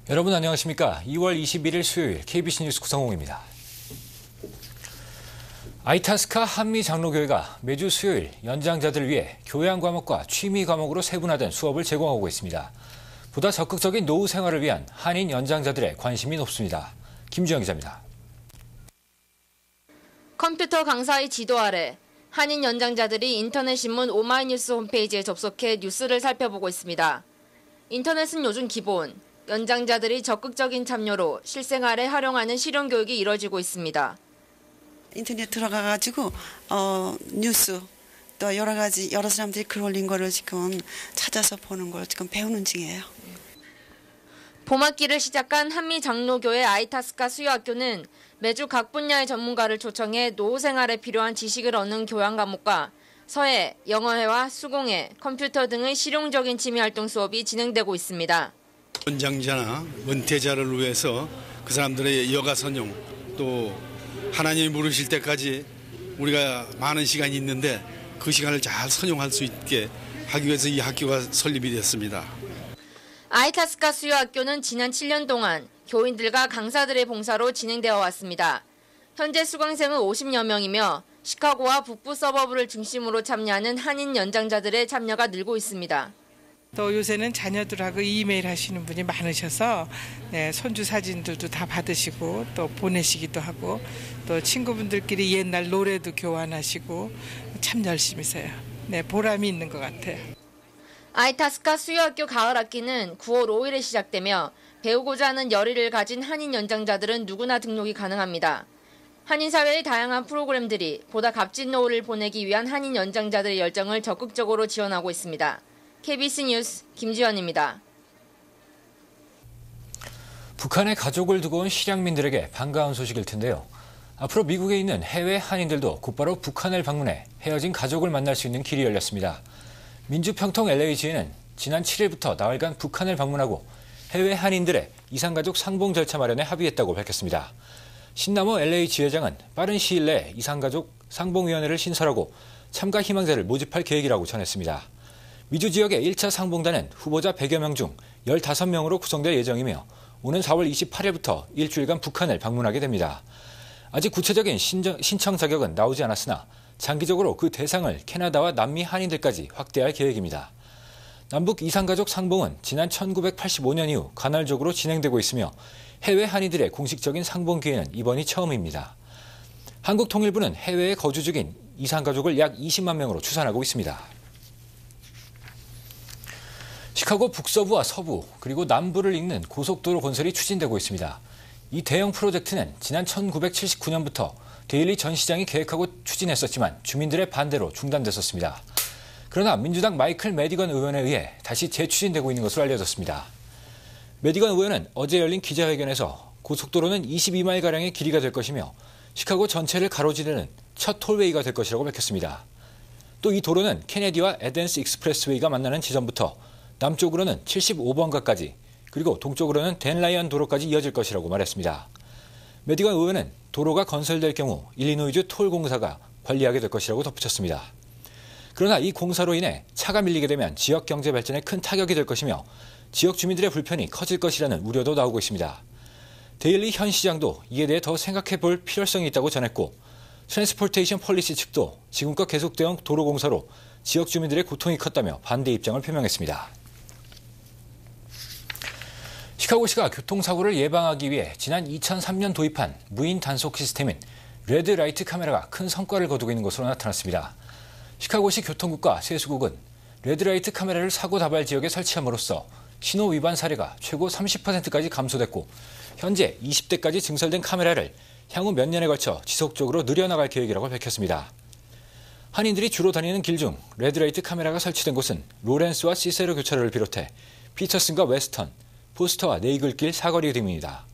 여러분 안녕하십니까? 2월 21일 수요일 KBC 뉴스 구성홍입니다. 아이타스카 한미장로교회가 매주 수요일 연장자들을 위해 교양 과목과 취미 과목으로 세분화된 수업을 제공하고 있습니다. 보다 적극적인 노후 생활을 위한 한인 연장자들의 관심이 높습니다. 김주영 기자입니다. 컴퓨터 강사의 지도 아래 한인 연장자들이 인터넷 신문 오마이뉴스 홈페이지에 접속해 뉴스를 살펴보고 있습니다. 인터넷은 요즘 기본, 연장자들이 적극적인 참여로 실생활에 활용하는 실용 교육이 이뤄지고 있습니다. 인터넷 들어가가지고 뉴스 또 여러 사람들이 글 올린 거를 지금 찾아서 보는 걸 지금 배우는 중이에요. 봄학기를 시작한 한미장로교회 아이타스카 수요학교는 매주 각 분야의 전문가를 초청해 노후 생활에 필요한 지식을 얻는 교양 과목과 서예, 영어회화, 수공예, 컴퓨터 등의 실용적인 취미활동 수업이 진행되고 있습니다. 연장자나 은퇴자를 위해서 그 사람들의 여가 선용 또 하나님이 부르실 때까지 우리가 많은 시간이 있는데 그 시간을 잘 선용할 수 있게 하기 위해서 이 학교가 설립이 됐습니다. 아이타스카 수요학교는 지난 7년 동안 교인들과 강사들의 봉사로 진행되어 왔습니다. 현재 수강생은 50여 명이며 시카고와 북부 서버브를 중심으로 참여하는 한인 연장자들의 참여가 늘고 있습니다. 또 요새는 자녀들하고 이메일 하시는 분이 많으셔서 손주 사진들도 다 받으시고 또 보내시기도 하고 또 친구분들끼리 옛날 노래도 교환하시고 참 열심히세요. 보람이 있는 것 같아요. 아이타스카 수요학교 가을학기는 9월 5일에 시작되며 배우고자 하는 열의를 가진 한인 연장자들은 누구나 등록이 가능합니다. 한인사회의 다양한 프로그램들이 보다 값진 노후를 보내기 위한 한인 연장자들의 열정을 적극적으로 지원하고 있습니다. KBC 뉴스 김지연입니다. 북한에 가족을 두고 온 실향민들에게 반가운 소식일 텐데요. 앞으로 미국에 있는 해외 한인들도 곧바로 북한을 방문해 헤어진 가족을 만날 수 있는 길이 열렸습니다. 민주평통 LA지회는 지난 7일부터 나흘간 북한을 방문하고 해외 한인들의 이산가족 상봉 절차 마련에 합의했다고 밝혔습니다. 신남호 LA 지회장은 빠른 시일 내에 이산가족 상봉위원회를 신설하고 참가 희망자를 모집할 계획이라고 전했습니다. 미주 지역의 1차 상봉단은 후보자 100여 명 중 15명으로 구성될 예정이며 오는 4월 28일부터 일주일간 북한을 방문하게 됩니다. 아직 구체적인 신청 자격은 나오지 않았으나 장기적으로 그 대상을 캐나다와 남미 한인들까지 확대할 계획입니다. 남북 이산가족 상봉은 지난 1985년 이후 간헐적으로 진행되고 있으며 해외 한인들의 공식적인 상봉 기회는 이번이 처음입니다. 한국통일부는 해외에 거주 중인 이산가족을 약 20만 명으로 추산하고 있습니다. 시카고 북서부와 서부 그리고 남부를 잇는 고속도로 건설이 추진되고 있습니다. 이 대형 프로젝트는 지난 1979년부터 데일리 전 시장이 계획하고 추진했었지만 주민들의 반대로 중단됐었습니다. 그러나 민주당 마이클 매디건 의원에 의해 다시 재추진되고 있는 것으로 알려졌습니다. 매디건 의원은 어제 열린 기자회견에서 고속도로는 22마일가량의 길이가 될 것이며 시카고 전체를 가로지르는 첫 톨웨이가 될 것이라고 밝혔습니다. 또 이 도로는 케네디와 에덴스 익스프레스웨이가 만나는 지점부터 남쪽으로는 75번가까지 그리고 동쪽으로는 댄라이언 도로까지 이어질 것이라고 말했습니다. 매디건 의원은 도로가 건설될 경우 일리노이주 톨공사가 관리하게 될 것이라고 덧붙였습니다. 그러나 이 공사로 인해 차가 밀리게 되면 지역 경제 발전에 큰 타격이 될 것이며 지역 주민들의 불편이 커질 것이라는 우려도 나오고 있습니다. 데일리 현 시장도 이에 대해 더 생각해 볼 필요성이 있다고 전했고 트랜스포테이션 폴리시 측도 지금껏 계속되어 온 도로 공사로 지역 주민들의 고통이 컸다며 반대 입장을 표명했습니다. 시카고시가 교통사고를 예방하기 위해 지난 2003년 도입한 무인 단속 시스템인 레드라이트 카메라가 큰 성과를 거두고 있는 것으로 나타났습니다. 시카고시 교통국과 세수국은 레드라이트 카메라를 사고 다발 지역에 설치함으로써 신호 위반 사례가 최고 30%까지 감소됐고 현재 20대까지 증설된 카메라를 향후 몇 년에 걸쳐 지속적으로 늘려나갈 계획이라고 밝혔습니다. 한인들이 주로 다니는 길 중 레드라이트 카메라가 설치된 곳은 로렌스와 시세로 교차로를 비롯해 피터슨과 웨스턴, 포스터와 네이글길 사거리 등입니다.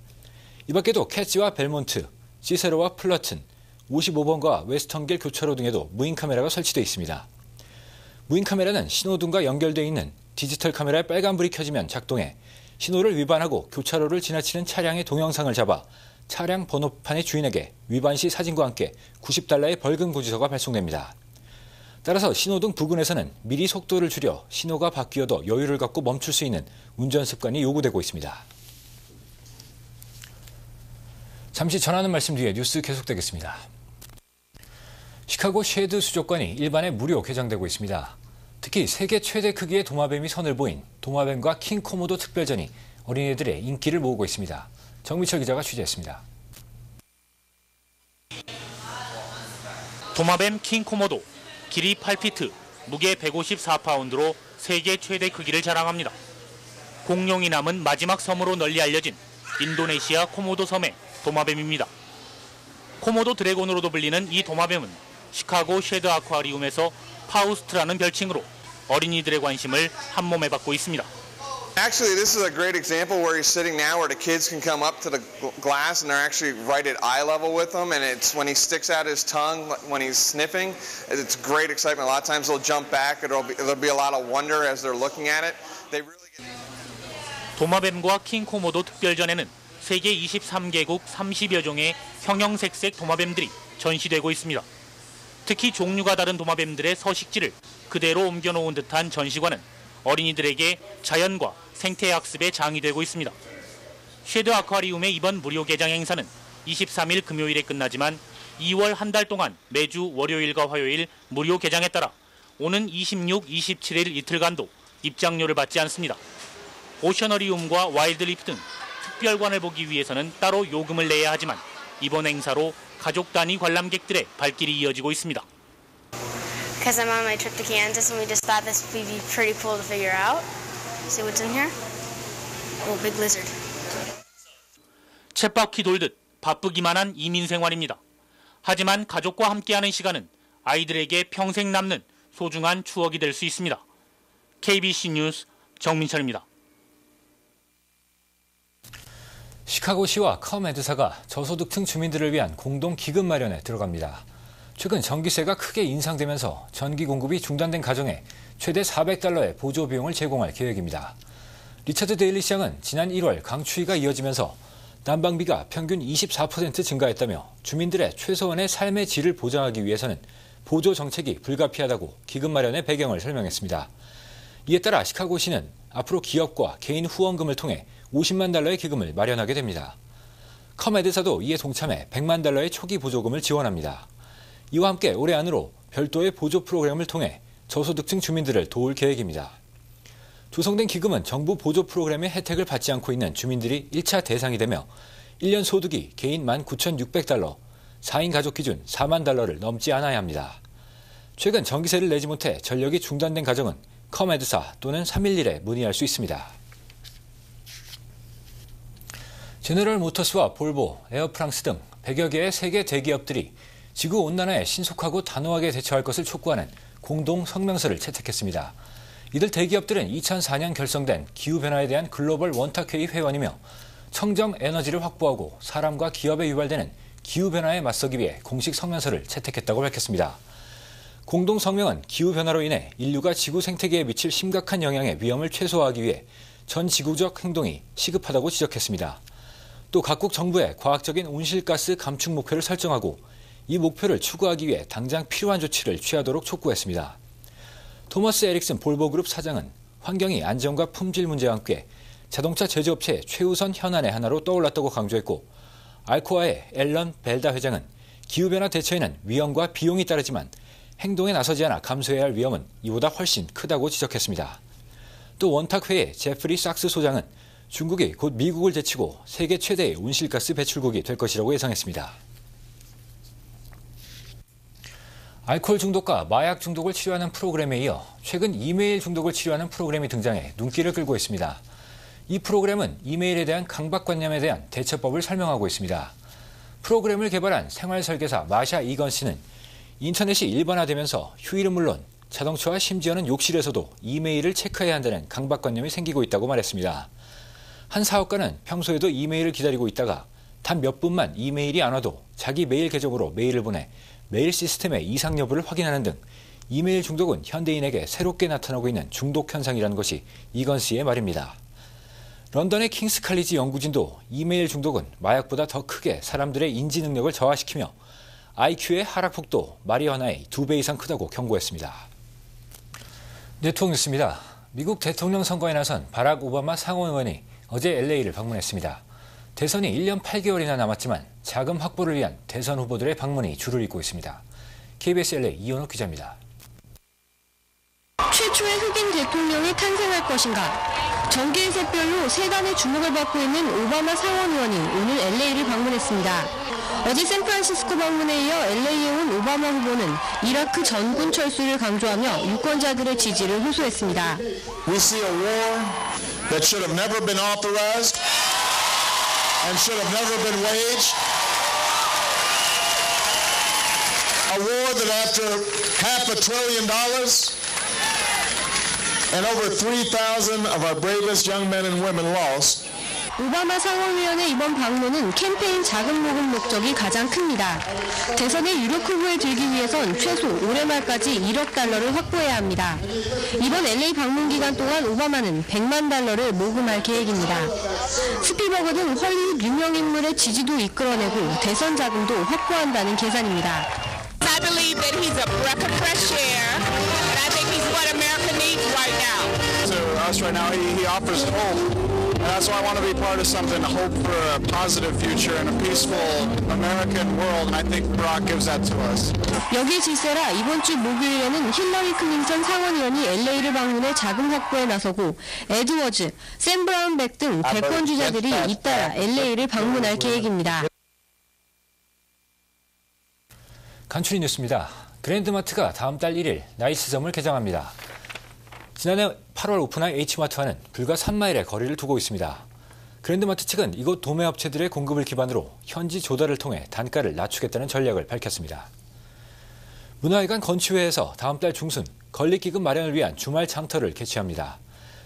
이 밖에도 캐치와 벨몬트, 시세로와 플러튼, 55번과 웨스턴길 교차로 등에도 무인 카메라가 설치되어 있습니다. 무인 카메라는 신호등과 연결되어 있는 디지털 카메라에 빨간불이 켜지면 작동해 신호를 위반하고 교차로를 지나치는 차량의 동영상을 잡아 차량 번호판의 주인에게 위반 시 사진과 함께 $90의 벌금 고지서가 발송됩니다. 따라서 신호등 부근에서는 미리 속도를 줄여 신호가 바뀌어도 여유를 갖고 멈출 수 있는 운전 습관이 요구되고 있습니다. 잠시 전하는 말씀 뒤에 뉴스 계속되겠습니다. 시카고 쉐드 수족관이 일반에 무료 개장되고 있습니다. 특히 세계 최대 크기의 도마뱀이 선을 보인 도마뱀과 킹 코모도 특별전이 어린이들의 인기를 모으고 있습니다. 정미철 기자가 취재했습니다. 도마뱀 킹 코모도, 길이 8피트, 무게 154파운드로 세계 최대 크기를 자랑합니다. 공룡이 남은 마지막 섬으로 널리 알려진 인도네시아 코모도 섬의 도마뱀입니다. 코모도 드래곤으로도 불리는 이 도마뱀은 시카고 쉐드 아쿠아리움에서 파우스트라는 별칭으로 어린이들의 관심을 한몸에 받고 있습니다. Actually, this is a great example where he's sitting now where the kids can come up to the glass and they're actually right at eye level with him. And it's when he sticks out his tongue, when he's sniffing, it's great excitement. A lot of times they'll jump back. There'll be a lot of wonder as they're looking at it. They really get... 도마뱀과 킹 코모도 특별전에는 세계 23개국 30여 종의 형형색색 도마뱀들이 전시되고 있습니다. 특히 종류가 다른 도마뱀들의 서식지를 그대로 옮겨놓은 듯한 전시관은 어린이들에게 자연과 생태 학습에 장이 되고 있습니다. 쉐드 아쿠아리움의 이번 무료 개장 행사는 23일 금요일에 끝나지만 2월 한 달 동안 매주 월요일과 화요일 무료 개장에 따라 오는 26, 27일 이틀간도 입장료를 받지 않습니다. 오셔너리움과 와일드리프 등 특별관을 보기 위해서는 따로 요금을 내야 하지만 이번 행사로 가족 단위 관람객들의 발길이 이어지고 있습니다. Because I'm on my trip to Kansas and we just thought this would be pretty cool to figure out. See what's in here? Oh, big lizard. 쳇바퀴 돌듯 바쁘기만 한 이민 생활입니다. 하지만 가족과 함께하는 시간은 아이들에게 평생 남는 소중한 추억이 될 수 있습니다. KBC 뉴스 정민철입니다. 시카고시와 컴에드사가 저소득층 주민들을 위한 공동 기금 마련에 들어갑니다. 최근 전기세가 크게 인상되면서 전기 공급이 중단된 가정에 최대 $400의 보조 비용을 제공할 계획입니다. 리처드 데일리 시장은 지난 1월 강추위가 이어지면서 난방비가 평균 24% 증가했다며 주민들의 최소한의 삶의 질을 보장하기 위해서는 보조 정책이 불가피하다고 기금 마련의 배경을 설명했습니다. 이에 따라 시카고시는 앞으로 기업과 개인 후원금을 통해 $50만 기금을 마련하게 됩니다. 컴에드사도 이에 동참해 $100만 초기 보조금을 지원합니다. 이와 함께 올해 안으로 별도의 보조 프로그램을 통해 저소득층 주민들을 도울 계획입니다. 조성된 기금은 정부 보조 프로그램의 혜택을 받지 않고 있는 주민들이 1차 대상이 되며 1년 소득이 개인 $19,600, 4인 가족 기준 $40,000를 넘지 않아야 합니다. 최근 전기세를 내지 못해 전력이 중단된 가정은 컴에드사 또는 311에 문의할 수 있습니다. 제너럴 모터스와 볼보, 에어프랑스 등 100여 개의 세계 대기업들이 지구온난화에 신속하고 단호하게 대처할 것을 촉구하는 공동 성명서를 채택했습니다. 이들 대기업들은 2004년 결성된 기후변화에 대한 글로벌 원탁회의 회원이며 청정 에너지를 확보하고 사람과 기업에 유발되는 기후변화에 맞서기 위해 공식 성명서를 채택했다고 밝혔습니다. 공동 성명은 기후변화로 인해 인류가 지구 생태계에 미칠 심각한 영향의 위험을 최소화하기 위해 전 지구적 행동이 시급하다고 지적했습니다. 또 각국 정부의 과학적인 온실가스 감축 목표를 설정하고 이 목표를 추구하기 위해 당장 필요한 조치를 취하도록 촉구했습니다. 토머스 에릭슨 볼보그룹 사장은 환경이 안전과 품질 문제와 함께 자동차 제조업체의 최우선 현안의 하나로 떠올랐다고 강조했고 알코아의 앨런 벨다 회장은 기후변화 대처에는 위험과 비용이 따르지만 행동에 나서지 않아 감수해야 할 위험은 이보다 훨씬 크다고 지적했습니다. 또 원탁회의 제프리 sak스 소장은 중국이 곧 미국을 제치고 세계 최대의 온실가스 배출국이 될 것이라고 예상했습니다. 알코올 중독과 마약 중독을 치료하는 프로그램에 이어 최근 이메일 중독을 치료하는 프로그램이 등장해 눈길을 끌고 있습니다. 이 프로그램은 이메일에 대한 강박관념에 대한 대처법을 설명하고 있습니다. 프로그램을 개발한 생활설계사 마샤 이건 씨는 인터넷이 일반화되면서 휴일은 물론 자동차와 심지어는 욕실에서도 이메일을 체크해야 한다는 강박관념이 생기고 있다고 말했습니다. 한 사업가는 평소에도 이메일을 기다리고 있다가 단 몇 분만 이메일이 안 와도 자기 메일 계정으로 메일을 보내 메일 시스템의 이상 여부를 확인하는 등 이메일 중독은 현대인에게 새롭게 나타나고 있는 중독 현상이라는 것이 이건 씨의 말입니다. 런던의 킹스 칼리지 연구진도 이메일 중독은 마약보다 더 크게 사람들의 인지 능력을 저하시키며 IQ의 하락폭도 마리화나의 2배 이상 크다고 경고했습니다. 네트워크 뉴스입니다. 미국 대통령 선거에 나선 바락 오바마 상원 의원이 어제 LA를 방문했습니다. 대선이 1년 8개월이나 남았지만 자금 확보를 위한 대선 후보들의 방문이 줄을 잇고 있습니다. KBS LA 이현옥 기자입니다. 최초의 흑인 대통령이 탄생할 것인가? 정계의 샛별로 세간의 주목을 받고 있는 오바마 상원의원이 오늘 LA를 방문했습니다. 어제 샌프란시스코 방문에 이어 LA에 온 오바마 후보는 이라크 전군 철수를 강조하며 유권자들의 지지를 호소했습니다. We see a war that should have never been authorized and should have never been waged. A war that after $500 billion and over 3,000 of our bravest young men and women lost. 오바마 상원의원의 이번 방문은 캠페인 자금 모금 목적이 가장 큽니다. 대선의 유력 후보에 들기 위해선 최소 올해 말까지 1억 달러를 확보해야 합니다. 이번 LA 방문 기간 동안 오바마는 100만 달러를 모금할 계획입니다. 스필버그 등 헐리우드 유명인물의 지지도 이끌어내고 대선 자금도 확보한다는 계산입니다. I believe that he's a breath of fresh air, and I think he's what America needs right now. To us right now, he offers hope. And that's why I want to be part of something, hope for a positive future and a peaceful American world, and I think Barack gives that to us. 여기에 질세라 이번 주 목요일에는 힐러리 클린턴 상원의원이 LA를 방문해 자금 확보에 나서고 에드워즈, 샘 브라운백 등 대권 주자들이 잇따라 LA를 방문할 계획입니다. 간추린 뉴스입니다. 그랜드마트가 다음 달 1일 나이스점을 개장합니다. 지난해 8월 오픈한 H마트와는 불과 3마일의 거리를 두고 있습니다. 그랜드마트 측은 이곳 도매업체들의 공급을 기반으로 현지 조달을 통해 단가를 낮추겠다는 전략을 밝혔습니다. 문화회관 건축회에서 다음 달 중순 건립기금 마련을 위한 주말 장터를 개최합니다.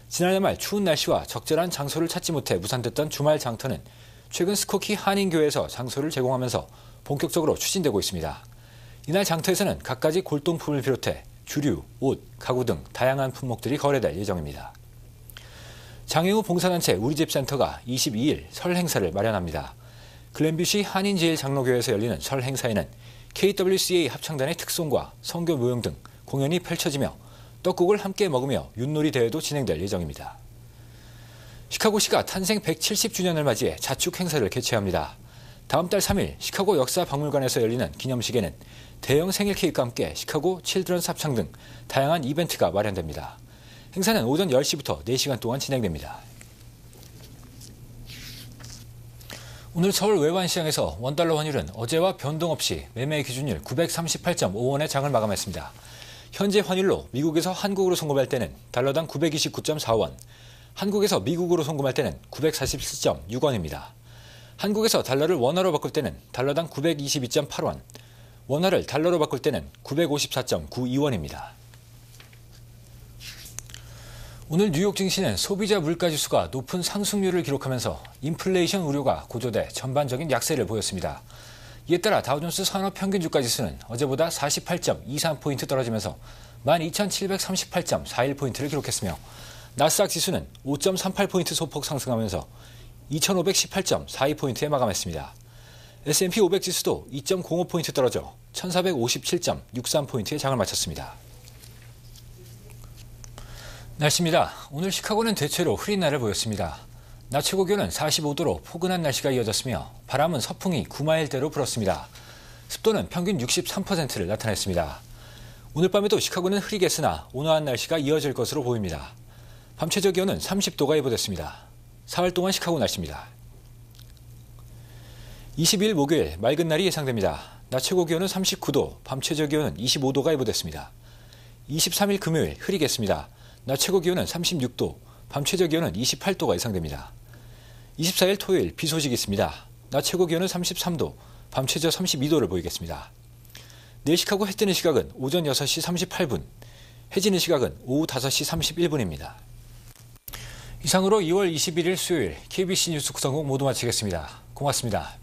지난해 말 추운 날씨와 적절한 장소를 찾지 못해 무산됐던 주말 장터는 최근 스코키 한인교회에서 장소를 제공하면서 본격적으로 추진되고 있습니다. 이날 장터에서는 갖가지 골동품을 비롯해 주류, 옷, 가구 등 다양한 품목들이 거래될 예정입니다. 장애우 봉사단체 우리집센터가 22일 설 행사를 마련합니다. 글렌뷰시 한인제일장로교회에서 열리는 설 행사에는 KWCA 합창단의 특송과 선교 모형 등 공연이 펼쳐지며 떡국을 함께 먹으며 윷놀이 대회도 진행될 예정입니다. 시카고시가 탄생 170주년을 맞이해 자축 행사를 개최합니다. 다음 달 3일 시카고 역사박물관에서 열리는 기념식에는 대형 생일 케이크와 함께 시카고 칠드런스 합창 등 다양한 이벤트가 마련됩니다. 행사는 오전 10시부터 4시간 동안 진행됩니다. 오늘 서울 외환시장에서 원달러 환율은 어제와 변동 없이 매매 기준일 938.5원에 장을 마감했습니다. 현재 환율로 미국에서 한국으로 송금할 때는 달러당 929.4원, 한국에서 미국으로 송금할 때는 947.6원입니다. 한국에서 달러를 원화로 바꿀 때는 달러당 922.8원, 원화를 달러로 바꿀 때는 954.92원입니다. 오늘 뉴욕 증시는 소비자 물가지수가 높은 상승률을 기록하면서 인플레이션 우려가 고조돼 전반적인 약세를 보였습니다. 이에 따라 다우존스 산업평균주가지수는 어제보다 48.23포인트 떨어지면서 12,738.41포인트를 기록했으며 나스닥 지수는 5.38포인트 소폭 상승하면서 2,518.42포인트에 마감했습니다. S&P 500 지수도 2.05포인트 떨어져 1,457.63포인트에 장을 마쳤습니다. 날씨입니다. 오늘 시카고는 대체로 흐린 날을 보였습니다. 낮 최고 기온은 45도로 포근한 날씨가 이어졌으며 바람은 서풍이 9마일대로 불었습니다. 습도는 평균 63%를 나타냈습니다. 오늘 밤에도 시카고는 흐리겠으나 온화한 날씨가 이어질 것으로 보입니다. 밤 최저 기온은 30도가 예보됐습니다. 사흘 동안 시카고 날씨입니다. 22일 목요일 맑은 날이 예상됩니다. 낮 최고 기온은 39도, 밤 최저 기온은 25도가 예보됐습니다. 23일 금요일 흐리겠습니다. 낮 최고 기온은 36도, 밤 최저 기온은 28도가 예상됩니다. 24일 토요일 비 소식이 있습니다. 낮 최고 기온은 33도, 밤 최저 32도를 보이겠습니다. 내일 시카고 해 뜨는 시각은 오전 6시 38분, 해 지는 시각은 오후 5시 31분입니다. 이상으로 2월 21일 수요일 KBC 뉴스 구성국 모두 마치겠습니다. 고맙습니다.